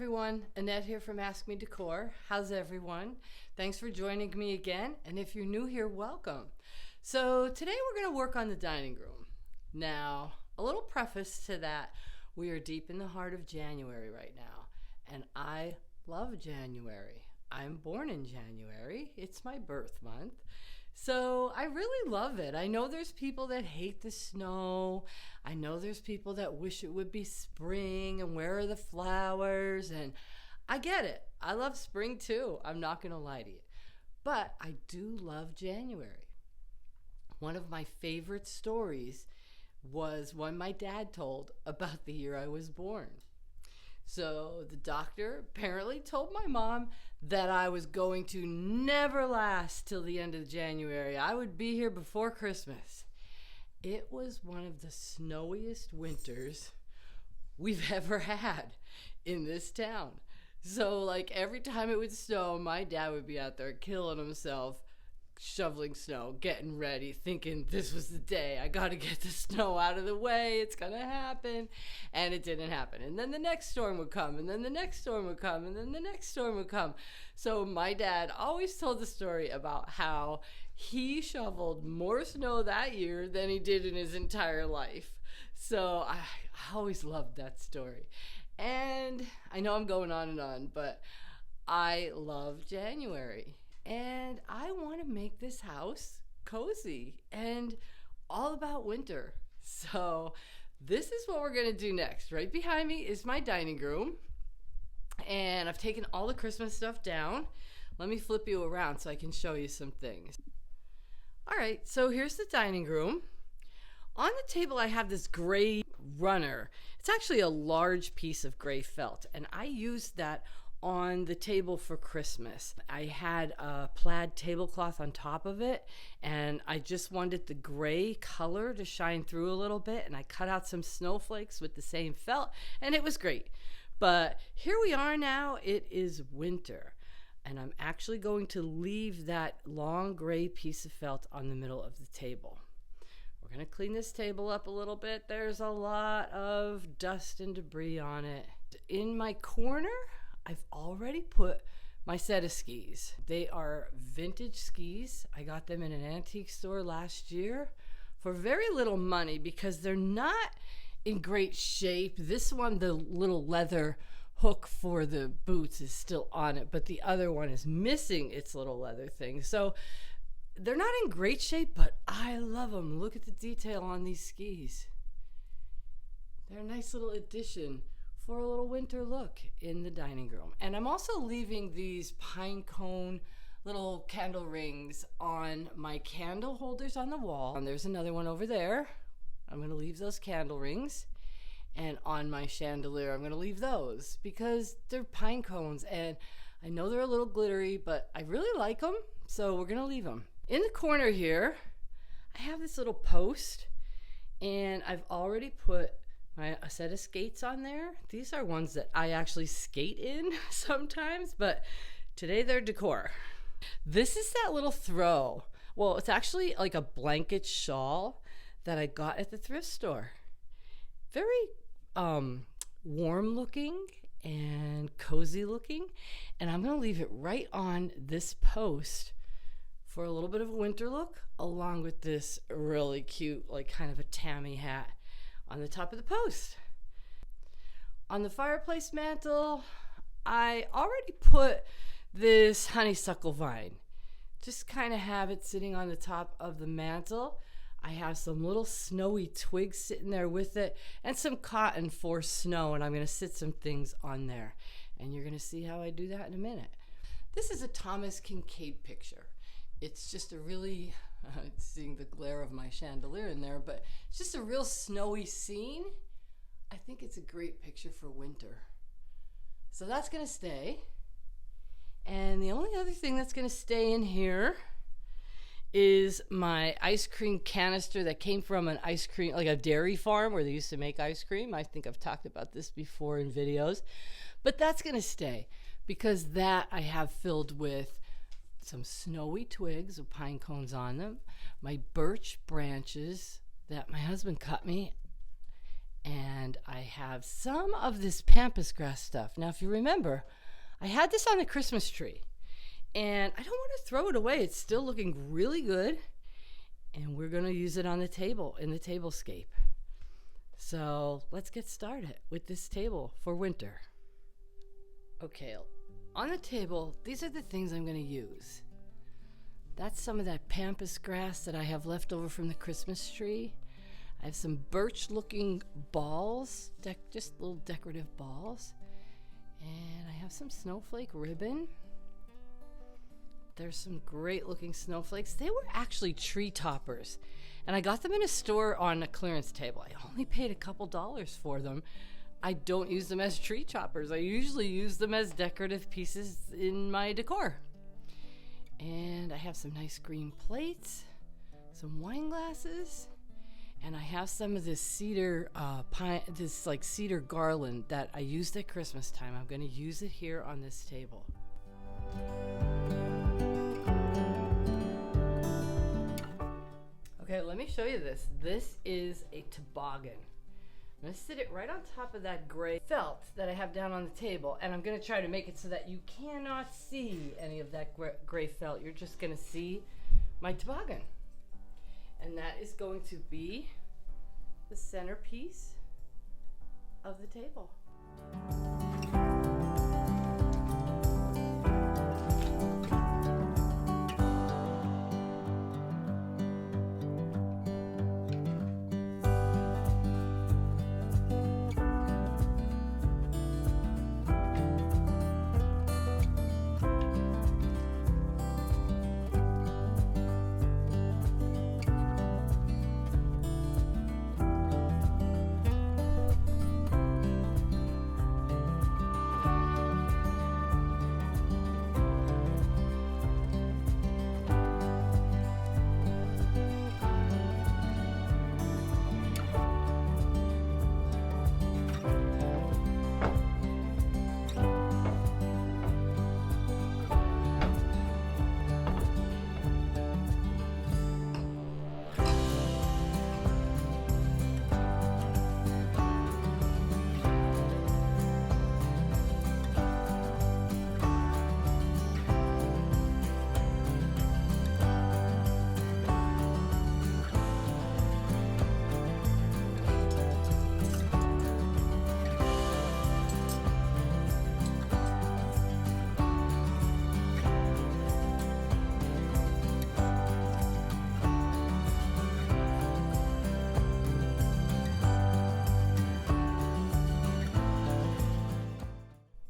everyone, Annette here from Ask Me Decor. How's everyone? Thanks for joining me again, and if you're new here, welcome. So today we're going to work on the dining room. Now, a little preface to that, we are deep in the heart of January right now, and I love January. I'm born in January. It's my birth month. So I really love it. I know there's people that hate the snow. I know there's people that wish it would be spring and where are the flowers, and I get it. I love spring too. I'm not going to lie to you. But I do love January. One of my favorite stories was one my dad told about the year I was born. So the doctor apparently told my mom that I was going to never last till the end of January. I would be here before Christmas. It was one of the snowiest winters we've ever had in this town. So like every time it would snow, my dad would be out there killing himself, shoveling snow, getting ready, thinking this was the day. I got to get the snow out of the way. It's going to happen. And it didn't happen. And then the next storm would come, and then the next storm would come, and then the next storm would come. So my dad always told the story about how he shoveled more snow that year than he did in his entire life. So I always loved that story. And I know I'm going on, but I love January. And I want to make this house cozy and all about winter. So this is what we're going to do next. Right behind me is my dining room. And I've taken all the Christmas stuff down. Let me flip you around so I can show you some things. All right, so here's the dining room. On the table, I have this gray runner. It's actually a large piece of gray felt, and I used that on the table for Christmas. I had a plaid tablecloth on top of it, and I just wanted the gray color to shine through a little bit, and I cut out some snowflakes with the same felt, and it was great. But here we are now. It is winter, and I'm actually going to leave that long gray piece of felt on the middle of the table. We're going to clean this table up a little bit. There's a lot of dust and debris on it. In my corner, I've already put my set of skis. They are vintage skis. I got them in an antique store last year for very little money because they're not in great shape. This one, the little leather hook for the boots is still on it, but the other one is missing its little leather thing. So they're not in great shape, but I love them. Look at the detail on these skis. They're a nice little addition for a little winter look in the dining room. And I'm also leaving these pine cone little candle rings on my candle holders on the wall. And there's another one over there. I'm going to leave those candle rings. And on my chandelier, I'm going to leave those because they're pine cones. And I know they're a little glittery, but I really like them. So we're going to leave them. In the corner here, I have this little post. And I've already put a set of skates on there. These are ones that I actually skate in sometimes, but today they're decor. This is that little throw. Well, it's actually like a blanket shawl that I got at the thrift store. Very warm looking and cozy looking. And I'm going to leave it right on this post for a little bit of a winter look, along with this really cute, like kind of a Tammy hat on the top of the post. On the fireplace mantle, I already put this honeysuckle vine. Just kind of have it sitting on the top of the mantle. I have some little snowy twigs sitting there with it and some cotton for snow, and I'm going to sit some things on there. And you're going to see how I do that in a minute. This is a Thomas Kincaid picture. It's just a really, seeing the glare of my chandelier in there, but it's just a real snowy scene. I think it's a great picture for winter. So that's going to stay. And the only other thing that's going to stay in here is my ice cream canister that came from an ice cream, like a dairy farm where they used to make ice cream. I think I've talked about this before in videos, but that's going to stay because that I have filled with some snowy twigs with pine cones on them, my birch branches that my husband cut me, And I have some of this pampas grass stuff. Now, if you remember, I had this on the Christmas tree. And I don't want to throw it away. It's still looking really good. And we're going to use it on the table, in the tablescape. So let's get started with this table for winter. Okay, on the table, these are the things I'm going to use. That's some of that pampas grass that I have left over from the Christmas tree. I have some birch-looking balls, just little decorative balls. And I have some snowflake ribbon. There's some great-looking snowflakes. They were actually tree toppers. And I got them in a store on a clearance table. I only paid a couple dollars for them. I don't use them as tree choppers. I usually use them as decorative pieces in my decor. And I have some nice green plates, some wine glasses, and I have some of this cedar cedar garland that I used at Christmas time. I'm going to use it here on this table. Okay, let me show you this. This is a toboggan. I'm going to sit it right on top of that gray felt that I have down on the table, and I'm going to try to make it so that you cannot see any of that gray felt. You're just going to see my toboggan. And that is going to be the centerpiece of the table.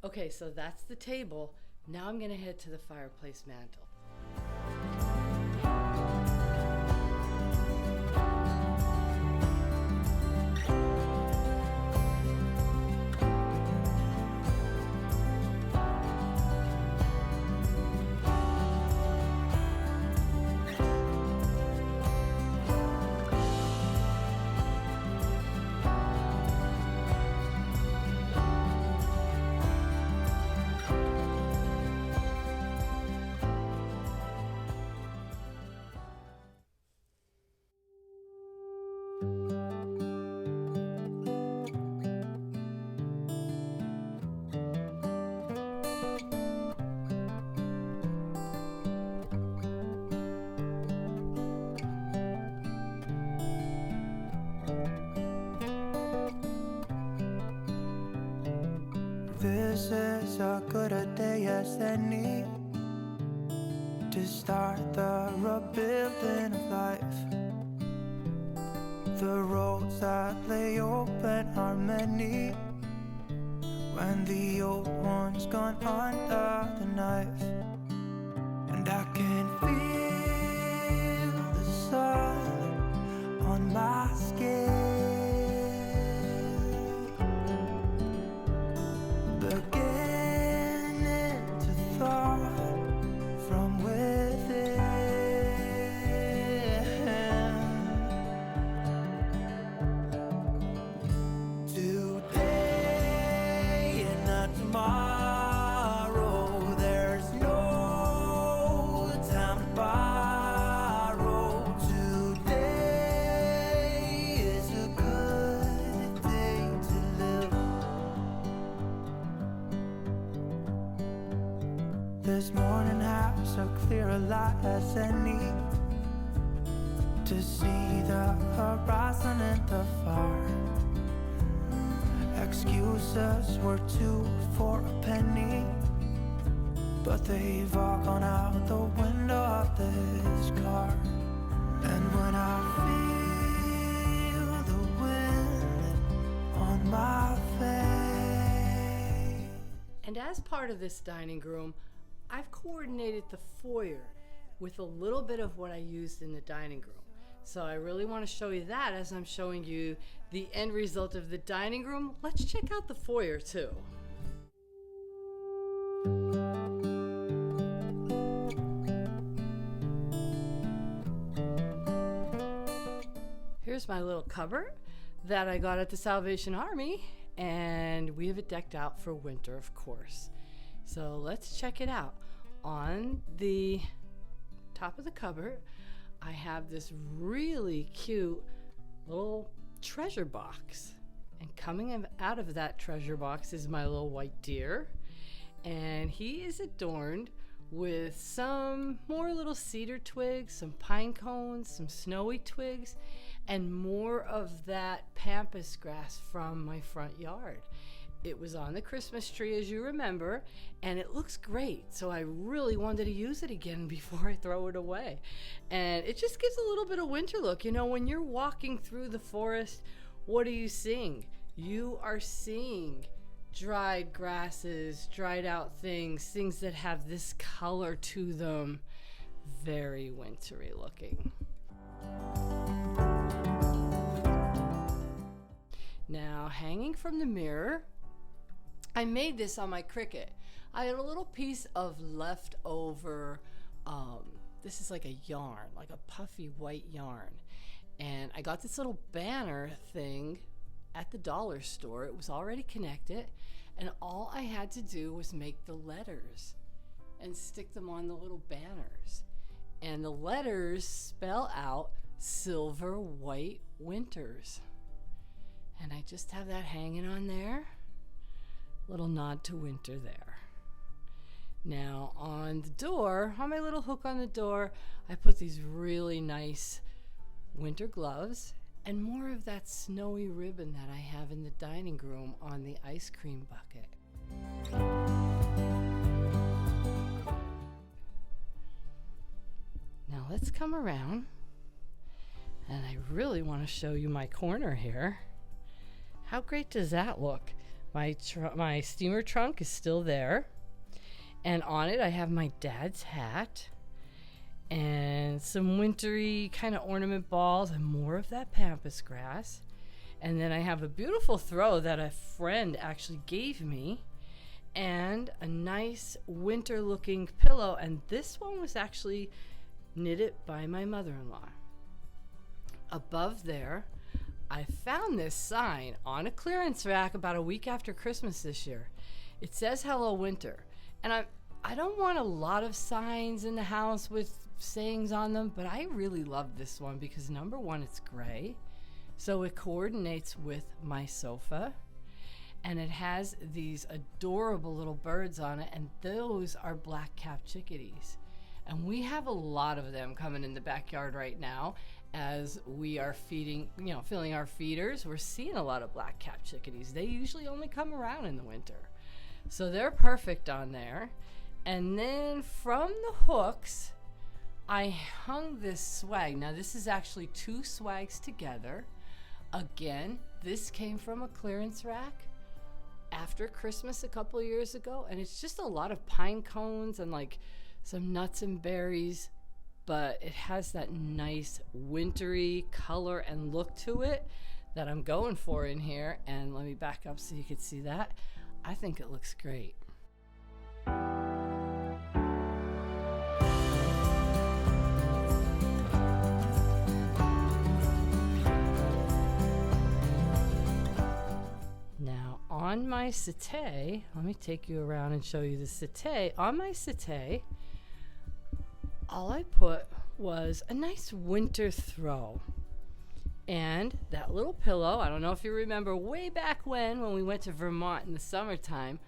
Okay, so that's the table. Now I'm going to head to the fireplace mantle. This is as good a day as any to start the rebuilding of life. The roads that lay open are many when the old one's gone under the knife. And I can feel the sun on my skin, beginning to thaw from within. Today and not tomorrow, there's no this morning has a clearer light as any to see the horizon in the far. Excuses were 2 for a penny, but they've all gone out the window of this car. And when I feel the wind on my face. And as part of this dining room, I've coordinated the foyer with a little bit of what I used in the dining room. So I really want to show you that as I'm showing you the end result of the dining room. Let's check out the foyer too. Here's my little cupboard that I got at the Salvation Army, and we have it decked out for winter, of course. So let's check it out. On the top of the cupboard, I have this really cute little treasure box. And coming out of that treasure box is my little white deer. And he is adorned with some more little cedar twigs, some pine cones, some snowy twigs, and more of that pampas grass from my front yard. It was on the Christmas tree, as you remember, and it looks great. So I really wanted to use it again before I throw it away. And it just gives a little bit of winter look. You know, when you're walking through the forest, what are you seeing? You are seeing dried grasses, dried out things that have this color to them. Very wintry looking. Now, hanging from the mirror, I made this on my Cricut. I had a little piece of leftover, this is like a yarn, like a puffy white yarn. And I got this little banner thing at the dollar store. It was already connected, and all I had to do was make the letters and stick them on the little banners. And the letters spell out Silver White Winters. And I just have that hanging on there. Little nod to winter there. Now on the door, on my little hook on the door, I put these really nice winter gloves and more of that snowy ribbon that I have in the dining room on the ice cream bucket. Now let's come around, and I really want to show you my corner here. How great does that look? My steamer trunk is still there, and on it I have my dad's hat and some wintry kind of ornament balls and more of that pampas grass. And then I have a beautiful throw that a friend actually gave me, and a nice winter looking pillow, and this one was actually knitted by my mother-in-law. Above there, I found this sign on a clearance rack about a week after Christmas this year. It says Hello Winter, and I don't want a lot of signs in the house with sayings on them, but I really love this one because number one, it's gray, so it coordinates with my sofa, and it has these adorable little birds on it, and those are black-capped chickadees. And we have a lot of them coming in the backyard right now as we are filling our feeders. We're seeing a lot of black-capped chickadees. They usually only come around in the winter. So they're perfect on there. And then from the hooks, I hung this swag. Now this is actually 2 swags together. Again, this came from a clearance rack after Christmas a couple years ago. And it's just a lot of pine cones and like some nuts and berries, but it has that nice wintry color and look to it that I'm going for in here. And let me back up so you can see that. I think it looks great. Now on my settee, let me take you around and show you the settee. On my settee, all I put was a nice winter throw and that little pillow. I don't know if you remember way back when we went to Vermont in the summertime,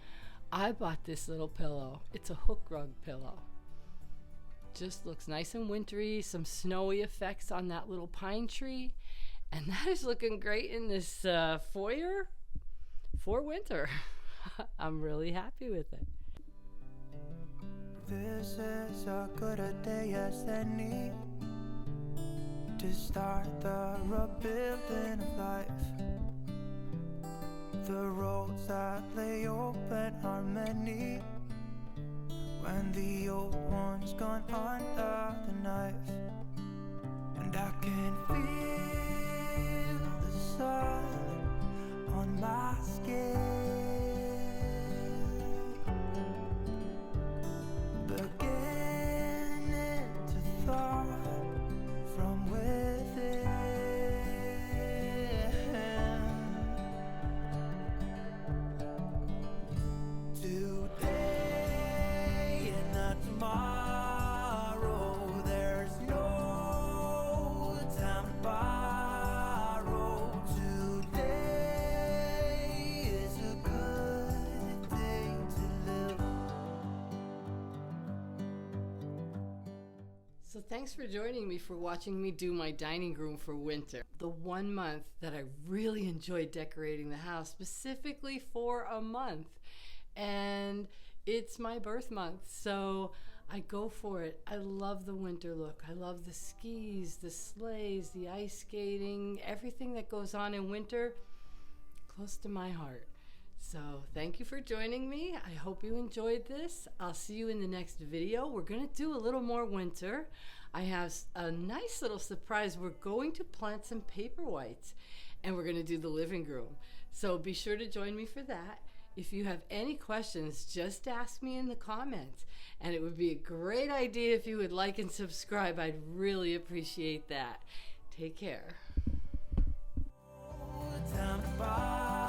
I bought this little pillow. It's a hook rug pillow. Just looks nice and wintry, some snowy effects on that little pine tree. And that is looking great in this foyer for winter. I'm really happy with it. This is as good a day as any to start the rebuilding of life. The roads that lay open are many when the old one's gone under the knife. And I can feel the sun on my skin, beginning to thaw from within. Today and not tomorrow, there's no time to borrow. Today is a good day to live. So thanks for joining me for watching me do my dining room for winter. The 1 month that I really enjoyed decorating the house, specifically for a month. And it's my birth month, so I go for it. I love the winter look. I love the skis, the sleighs, the ice skating, everything that goes on in winter, close to my heart. So thank you for joining me. I hope you enjoyed this. I'll see you in the next video. We're gonna do a little more winter. I have a nice little surprise. We're going to plant some paper whites and we're gonna do the living room. So be sure to join me for that. If you have any questions, just ask me in the comments. And it would be a great idea if you would like and subscribe. I'd really appreciate that. Take care. Time to borrow.